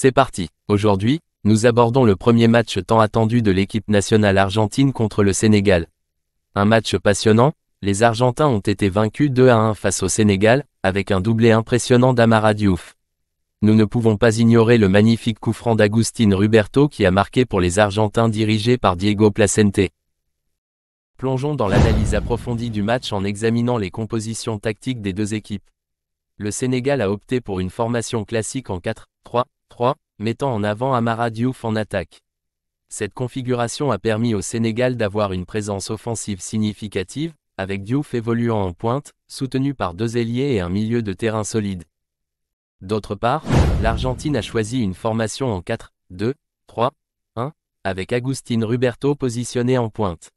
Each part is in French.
C'est parti. Aujourd'hui, nous abordons le premier match tant attendu de l'équipe nationale argentine contre le Sénégal. Un match passionnant, les Argentins ont été vaincus 2-1 face au Sénégal, avec un doublé impressionnant d'Amara Diouf. Nous ne pouvons pas ignorer le magnifique coup franc d'Agustín Ruberto qui a marqué pour les Argentins dirigés par Diego Placente. Plongeons dans l'analyse approfondie du match en examinant les compositions tactiques des deux équipes. Le Sénégal a opté pour une formation classique en 4-3-3, mettant en avant Amara Diouf en attaque. Cette configuration a permis au Sénégal d'avoir une présence offensive significative, avec Diouf évoluant en pointe, soutenu par deux ailiers et un milieu de terrain solide. D'autre part, l'Argentine a choisi une formation en 4-2-3-1, avec Agustín Ruberto positionné en pointe.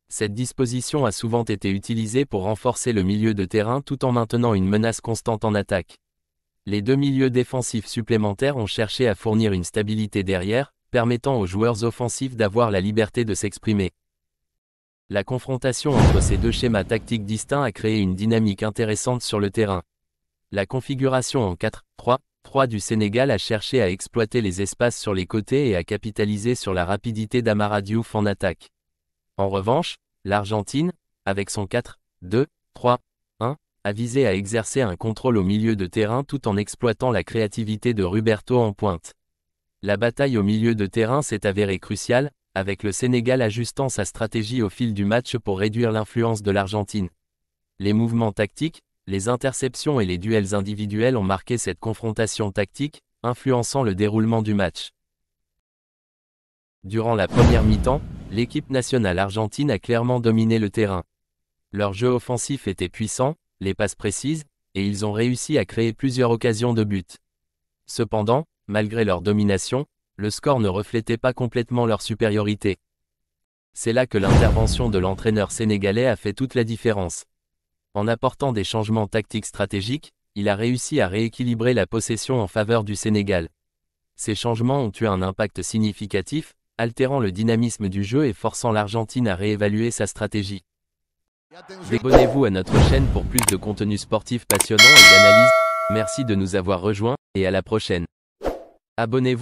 Cette disposition a souvent été utilisée pour renforcer le milieu de terrain tout en maintenant une menace constante en attaque. Les deux milieux défensifs supplémentaires ont cherché à fournir une stabilité derrière, permettant aux joueurs offensifs d'avoir la liberté de s'exprimer. La confrontation entre ces deux schémas tactiques distincts a créé une dynamique intéressante sur le terrain. La configuration en 4-3-3 du Sénégal a cherché à exploiter les espaces sur les côtés et à capitaliser sur la rapidité d'Amara Diouf en attaque. En revanche, l'Argentine, avec son 4-2-3-1, a visé à exercer un contrôle au milieu de terrain tout en exploitant la créativité de Ruberto en pointe. La bataille au milieu de terrain s'est avérée cruciale, avec le Sénégal ajustant sa stratégie au fil du match pour réduire l'influence de l'Argentine. Les mouvements tactiques, les interceptions et les duels individuels ont marqué cette confrontation tactique, influençant le déroulement du match. Durant la première mi-temps, l'équipe nationale argentine a clairement dominé le terrain. Leur jeu offensif était puissant, les passes précises, et ils ont réussi à créer plusieurs occasions de but. Cependant, malgré leur domination, le score ne reflétait pas complètement leur supériorité. C'est là que l'intervention de l'entraîneur sénégalais a fait toute la différence. En apportant des changements tactiques stratégiques, il a réussi à rééquilibrer la possession en faveur du Sénégal. Ces changements ont eu un impact significatif, altérant le dynamisme du jeu et forçant l'Argentine à réévaluer sa stratégie. Abonnez-vous à notre chaîne pour plus de contenu sportif passionnant et d'analyse. Merci de nous avoir rejoints, et à la prochaine. Abonnez-vous.